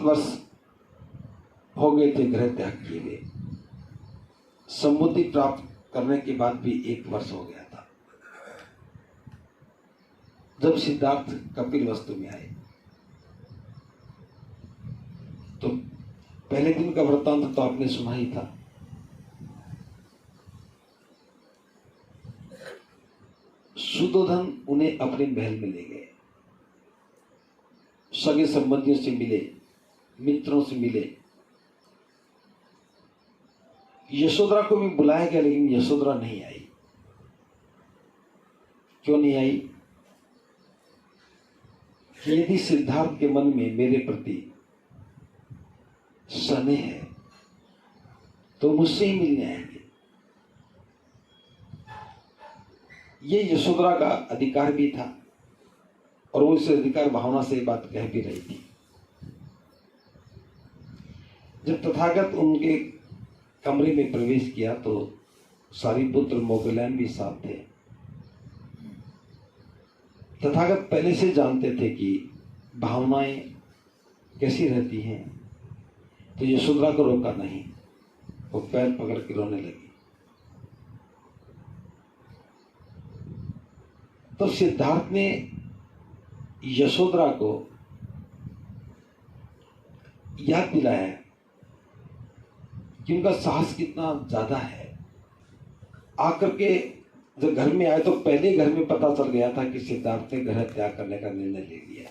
वर्ष हो गए थे गृह त्याग किए हुए। समबुद्धि प्राप्त करने के बाद भी 1 वर्ष हो गया था जब सिद्धार्थ कपिल वस्तु में आए। तो पहले दिन का वृत्तांत तो आपने सुना ही था। सुदोधन उन्हें अपने महल में ले गए, सगे संबंधियों से मिले, मित्रों से मिले। यशोधरा को भी बुलाया गया, लेकिन यशोधरा नहीं आई। क्यों नहीं आई? कि यदि सिद्धार्थ के मन में मेरे प्रति स्नेह है तो मुझसे ही मिलने आएंगे। ये यशोधरा का अधिकार भी था और वो इस अधिकार भावना से बात कह भी रही थी। जब तथागत उनके कमरे में प्रवेश किया तो सारिपुत्र मोगलैन भी साथ थे। तथागत पहले से जानते थे कि भावनाएं कैसी रहती हैं, तो यशोधरा को रोका नहीं, वो पैर पकड़ के रोने लगी। तो सिद्धार्थ ने यशोधरा को याद दिलाया कि उनका साहस कितना ज्यादा है। आकर के जब घर में आए तो पहले घर में पता चल गया था कि सिद्धार्थ ने गृह त्याग करने का निर्णय ले लिया।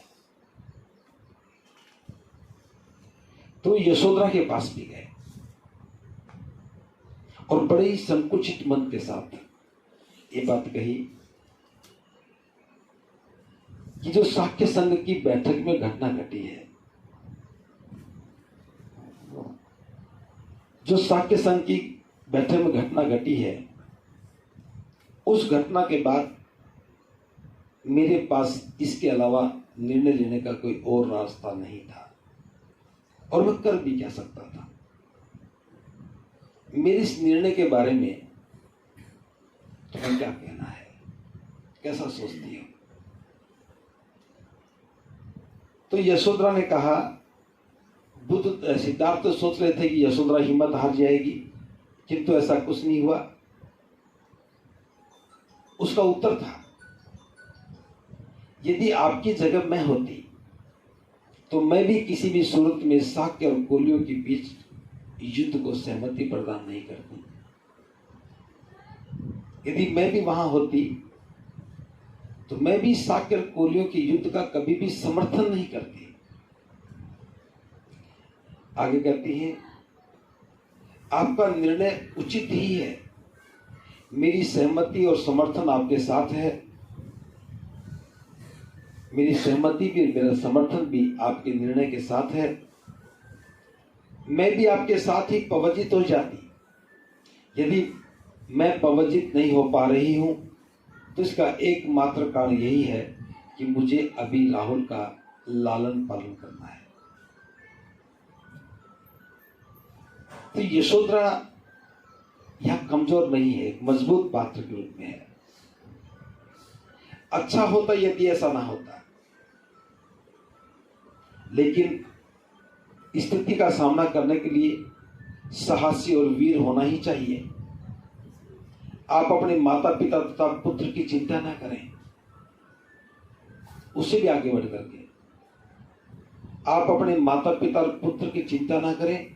तो यशोधरा के पास भी गए और बड़े ही संकुचित मन के साथ ये बात कही कि जो शाक्य संघ की बैठक में घटना घटी है, जो शाक्य संघ की बैठक में घटना घटी है, उस घटना के बाद मेरे पास इसके अलावा निर्णय लेने का कोई और रास्ता नहीं था और मैं कर भी क्या सकता था। मेरे इस निर्णय के बारे में तुम्हें क्या कहना है, कैसा सोचती हो? तो यशोधरा ने कहा, बुद्ध सिद्धार्थ तो सोच रहे थे कि यशोधरा हिम्मत हार जाएगी, किंतु ऐसा कुछ नहीं हुआ। उसका उत्तर था, यदि आपकी जगह मैं होती तो मैं भी किसी भी सूरत में शाक्य और कोलियों के बीच युद्ध को सहमति प्रदान नहीं करती। यदि मैं भी वहां होती तो मैं भी शाक्य और कोलियों के युद्ध का कभी भी समर्थन नहीं करती। आगे कहती है, आपका निर्णय उचित ही है, मेरी सहमति और समर्थन आपके साथ है। मेरी सहमति भी, मेरा समर्थन भी आपके निर्णय के साथ है। मैं भी आपके साथ ही पवजित हो जाती। यदि मैं पवजित नहीं हो पा रही हूं तो इसका एकमात्र कारण यही है कि मुझे अभी राहुल का लालन पालन करना है। तो यशोधरा यह कमजोर नहीं है, एक मजबूत पात्र के रूप में है। अच्छा होता यदि ऐसा ना होता, लेकिन स्थिति का सामना करने के लिए साहसी और वीर होना ही चाहिए। आप अपने माता पिता तथा पुत्र की चिंता ना करें, उससे भी आगे बढ़ करके आप अपने माता पिता और पुत्र की चिंता ना करें।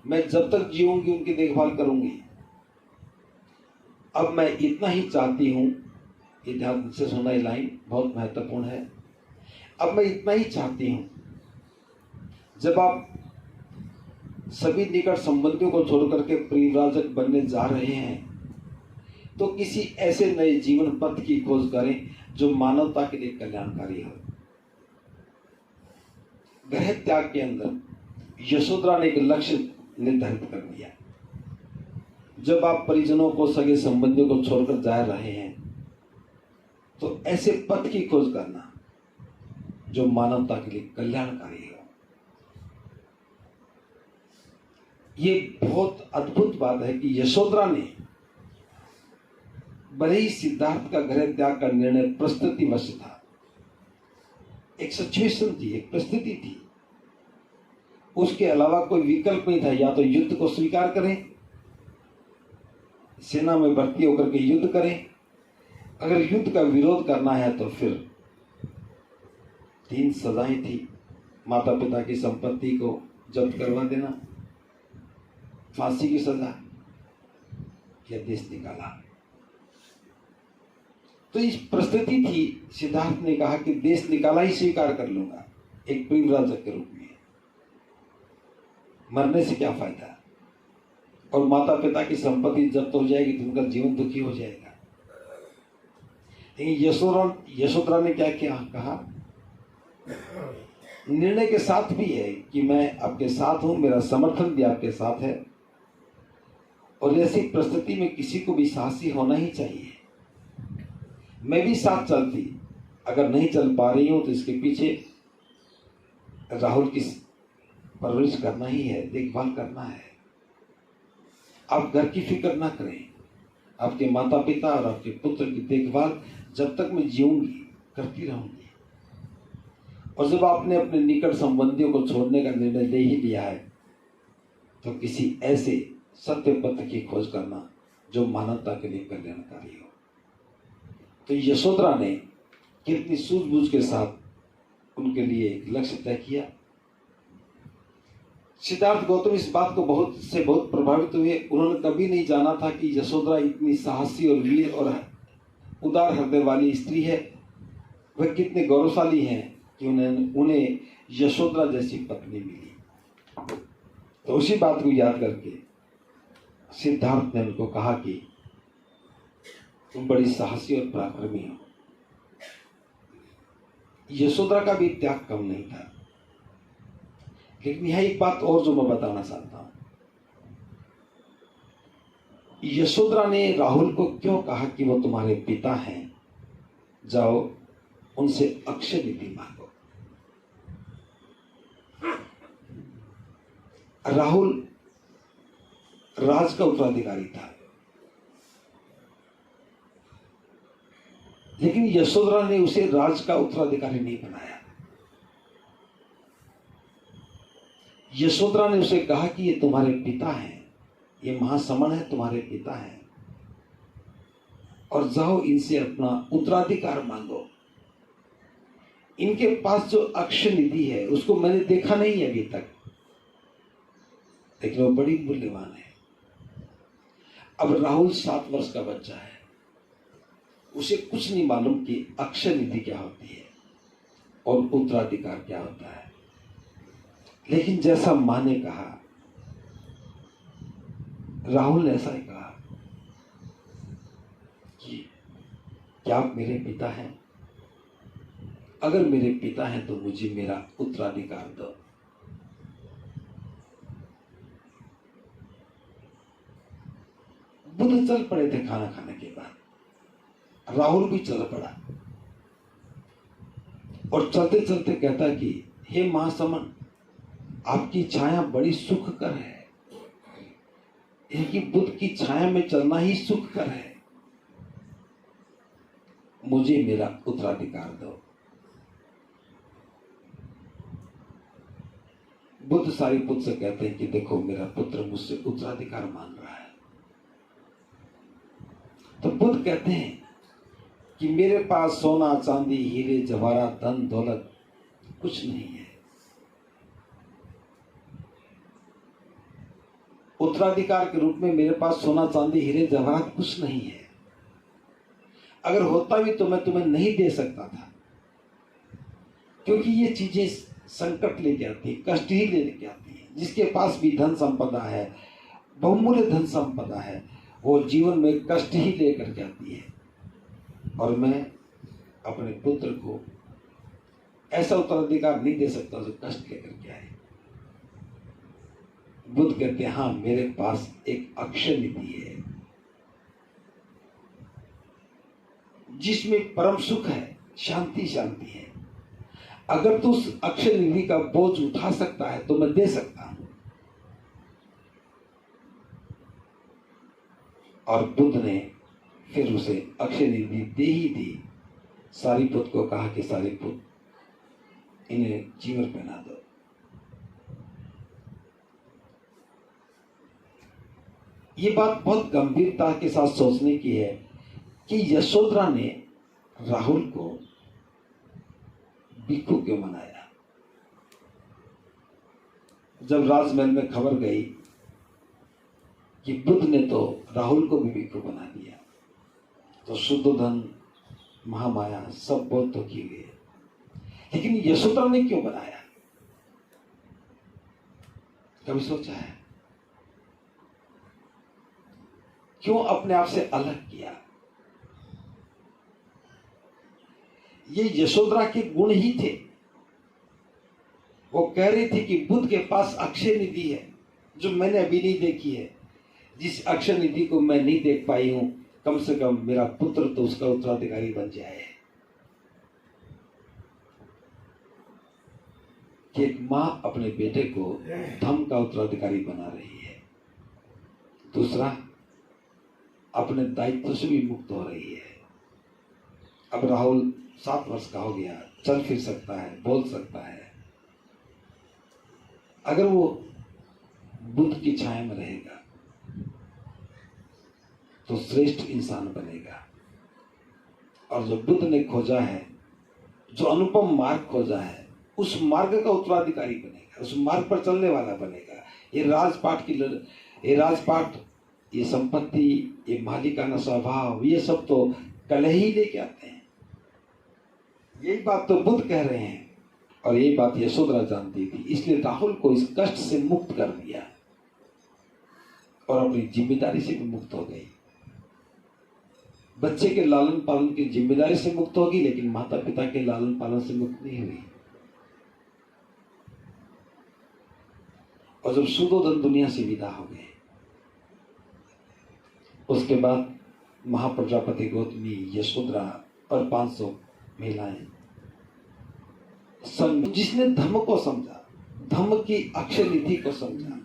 मैं जब तक जीऊंगी उनकी देखभाल करूंगी। अब मैं इतना ही चाहती हूं, ये ध्यान से सुनना, ये लाइन बहुत महत्वपूर्ण है। अब मैं इतना ही चाहती हूं, जब आप सभी निकट संबंधियों को छोड़ करके परिव्राजक बनने जा रहे हैं तो किसी ऐसे नए जीवन पथ की खोज करें जो मानवता के लिए कल्याणकारी हो। गृह त्याग के अंदर यशोधरा ने एक लक्ष्य निर्धारित कर दिया। जब आप परिजनों को, सगे संबंधियों को छोड़कर जा रहे हैं तो ऐसे पथ की खोज करना जो मानवता के लिए कल्याणकारी हो। ये बहुत अद्भुत बात है कि यशोधरा ने, भले ही सिद्धार्थ का गृह त्याग का निर्णय परिस्थितिवश था, एक सिचुएशन थी, एक परिस्थिति थी, उसके अलावा कोई विकल्प नहीं था। या तो युद्ध को स्वीकार करें, सेना में भर्ती होकर के युद्ध करें, अगर युद्ध का विरोध करना है तो फिर 3 सजाएं थी। माता पिता की संपत्ति को जब्त करवा देना, फांसी की सजा, या देश निकाला। तो इस परिस्थिति थी। सिद्धार्थ ने कहा कि देश निकाला ही स्वीकार कर लूंगा, एक परिव्राजक के रूप में, मरने से क्या फायदा, और माता पिता की संपत्ति जब्त हो जाएगी तो उनका जीवन दुखी हो जाएगा। लेकिन यशोधरा ने क्या किया, कहा निर्णय के साथ भी है कि मैं आपके साथ हूं, मेरा समर्थन भी आपके साथ है, और ऐसी परिस्थिति में किसी को भी साहसी होना ही चाहिए। मैं भी साथ चलती, अगर नहीं चल पा रही हूं तो इसके पीछे राहुल की परवरिश करना ही है, देखभाल करना है। आप घर की फिक्र ना करें, आपके माता पिता और आपके पुत्र की देखभाल जब तक मैं जीऊंगी करती रहूंगी। और जब आपने अपने निकट संबंधियों को छोड़ने का निर्णय ले ही लिया है तो किसी ऐसे सत्य पथ की खोज करना जो मानवता के लिए कल्याणकारी हो। तो यशोधरा ने कितनी सूझबूझ के साथ उनके लिए एक लक्ष्य तय किया। सिद्धार्थ गौतम इस बात को बहुत प्रभावित हुए। उन्होंने कभी नहीं जाना था कि यशोधरा इतनी साहसी और वीर और उदार हृदय वाली स्त्री है। वह कितने गौरवशाली हैं कि उन्हें यशोधरा जैसी पत्नी मिली। तो उसी बात को याद करके सिद्धार्थ ने उनको कहा कि तुम बड़ी साहसी और पराक्रमी हो। यशोधरा का भी त्याग कम नहीं था। लेकिन यह एक बात और जो मैं बताना चाहता हूं, यशोधरा ने राहुल को क्यों कहा कि वो तुम्हारे पिता हैं, जाओ उनसे अक्षय निधि मांगो। राहुल राज का उत्तराधिकारी था, लेकिन यशोधरा ने उसे राज का उत्तराधिकारी नहीं बनाया। यशोधरा ने उसे कहा कि ये तुम्हारे पिता हैं, ये महासमण है, तुम्हारे पिता हैं, और जाओ इनसे अपना उत्तराधिकार मांगो। इनके पास जो अक्षय निधि है उसको मैंने देखा नहीं है अभी तक, लेकिन वो बड़ी मूल्यवान है। अब राहुल 7 वर्ष का बच्चा है, उसे कुछ नहीं मालूम कि अक्षय निधि क्या होती है और उत्तराधिकार क्या होता है। लेकिन जैसा मां ने कहा, राहुल ने ऐसा ही कहा कि क्या आप मेरे पिता हैं? अगर मेरे पिता हैं तो मुझे मेरा उत्तराधिकार दो। बुद्ध चल पड़े थे खाना खाने के बाद। राहुल भी चल पड़ा और चलते चलते कहता कि हे महासमन, आपकी छाया बड़ी सुखकर है। कि बुद्ध की छाया में चलना ही सुखकर है। मुझे मेरा उत्तराधिकार दो। बुद्ध सारिपुत्र से कहते हैं कि देखो मेरा पुत्र मुझसे उत्तराधिकार मांग रहा है। तो बुद्ध कहते हैं कि मेरे पास सोना चांदी हीरे जवाहरात धन दौलत कुछ नहीं है। उत्तराधिकार के रूप में मेरे पास सोना चांदी हीरे जवाहरात कुछ नहीं है। अगर होता भी तो मैं तुम्हें नहीं दे सकता था, क्योंकि ये चीजें संकट लेके आती है, कष्ट ही लेके आती है। जिसके पास भी धन संपदा है, बहुमूल्य धन संपदा है, वो जीवन में कष्ट ही लेकर के आती है। और मैं अपने पुत्र को ऐसा उत्तराधिकार नहीं दे सकता जो कष्ट लेकर के आए। बुद्ध कहते हैं हाँ, मेरे पास एक अक्षय निधि है जिसमें परम सुख है, शांति शांति है। अगर तू उस अक्षय निधि का बोझ उठा सकता है तो मैं दे सकता हूं। और बुद्ध ने फिर उसे अक्षय निधि दे ही दी। सारिपुत्र को कहा कि सारिपुत्र, इन्हें जीवन पहना दो। ये बात बहुत गंभीरता के साथ सोचने की है कि यशोधरा ने राहुल को भिक्खु क्यों बनाया। जब राजमहल में खबर गई कि बुद्ध ने तो राहुल को भी भिक्खु बना दिया, तो शुद्धोधन, महामाया सब बहुत दुखी हुए। लेकिन यशोधरा ने क्यों बनाया, कभी सोचा है? क्यों अपने आप से अलग किया? ये यशोधरा के गुण ही थे। वो कह रही थी कि बुद्ध के पास अक्षय निधि है जो मैंने अभी नहीं देखी है। जिस अक्षय निधि को मैं नहीं देख पाई हूं, कम से कम मेरा पुत्र तो उसका उत्तराधिकारी बन जाए। कि एक मां अपने बेटे को धर्म का उत्तराधिकारी बना रही है, दूसरा अपने दायित्व से भी मुक्त हो रही है। अब राहुल 7 वर्ष का हो गया, चल फिर सकता है, बोल सकता है। अगर वो बुद्ध की छाया में रहेगा तो श्रेष्ठ इंसान बनेगा। और जो बुद्ध ने खोजा है, जो अनुपम मार्ग खोजा है, उस मार्ग का उत्तराधिकारी बनेगा, उस मार्ग पर चलने वाला बनेगा। ये राजपाट, ये संपत्ति, ये मालिकाना स्वभाव, ये सब तो कलह ही लेके आते हैं। यही बात तो बुद्ध कह रहे हैं और यही बात यशोधरा जानती थी। इसलिए राहुल को इस कष्ट से मुक्त कर दिया और अपनी जिम्मेदारी से भी मुक्त हो गई। बच्चे के लालन पालन की जिम्मेदारी से मुक्त होगी, लेकिन माता पिता के लालन पालन से मुक्त नहीं हुई। और जब शुद्धोधन दुनिया से विदा हो गए, उसके बाद महाप्रजापति गौतमी, यशोधरा और 500 महिलाएं संग, जिसने धर्म को समझा, धर्म की अक्षय निधि को समझा,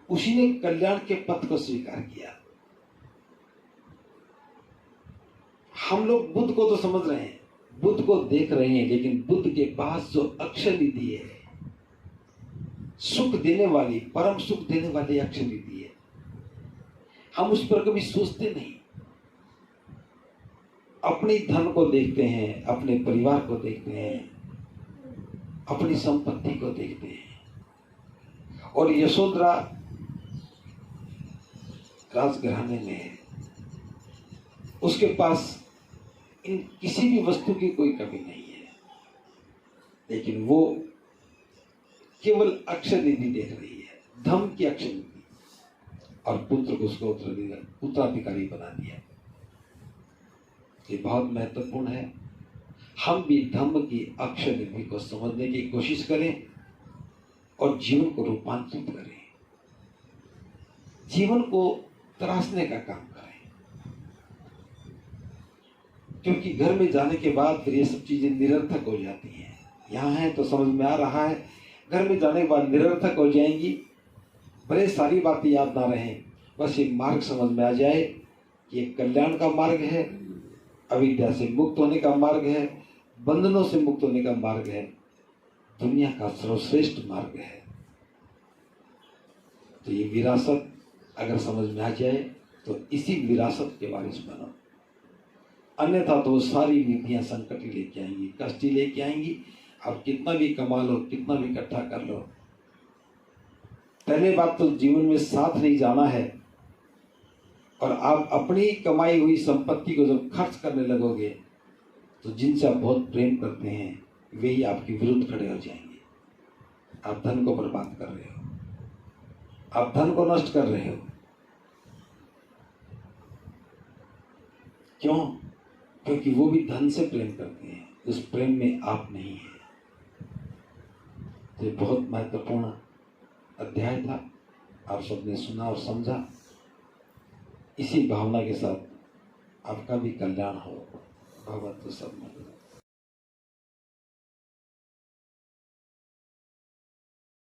उसी ने कल्याण के पथ को स्वीकार किया। हम लोग बुद्ध को तो समझ रहे हैं, बुद्ध को देख रहे हैं, लेकिन बुद्ध के पास जो अक्षय निधि है, सुख देने वाली, परम सुख देने वाली अक्षय निधि है, हम उस पर कभी सोचते नहीं। अपने धन को देखते हैं, अपने परिवार को देखते हैं, अपनी संपत्ति को देखते हैं। और यशोधरा राजघराने में है, उसके पास इन किसी भी वस्तु की कोई कमी नहीं है, लेकिन वो केवल अक्षय निधि देख रही है, धर्म की अक्षय निधि, और पुत्र को उसको उत्तराधिकारी बना दिया। ये बहुत महत्वपूर्ण है। हम भी धर्म की अक्षय निधि को समझने की कोशिश करें और जीवन को रूपांतरित करें, जीवन को तराशने का काम करें। क्योंकि घर में जाने के बाद फिर ये सब चीजें निरर्थक हो जाती हैं। यहाँ है तो समझ में आ रहा है, घर में जाने के बाद निरर्थक हो जाएंगी। भले सारी बातें याद ना रहें, बस ये मार्ग समझ में आ जाए कि ये कल्याण का मार्ग है, अविद्या से मुक्त होने का मार्ग है, बंधनों से मुक्त होने का मार्ग है, दुनिया का सर्वश्रेष्ठ मार्ग है। तो ये विरासत अगर समझ में आ जाए तो इसी विरासत के वारिस बनो, अन्यथा तो वो सारी नीतियां संकट ही लेके आएंगी, कष्ट ही लेके आएंगी। आप कितना भी कमा लो, कितना भी इकट्ठा कर लो, पहले बात तो जीवन में साथ नहीं जाना है। और आप अपनी कमाई हुई संपत्ति को जब खर्च करने लगोगे तो जिनसे आप बहुत प्रेम करते हैं वही आपके विरुद्ध खड़े हो जाएंगे। आप धन को बर्बाद कर रहे हो, आप धन को नष्ट कर रहे हो। क्यों? क्योंकि वो भी धन से प्रेम करते हैं, उस प्रेम में आप नहीं है। तो ये बहुत महत्वपूर्ण अध्याय था, आप सबने सुना और समझा। इसी भावना के साथ आपका भी कल्याण हो। भगवत सब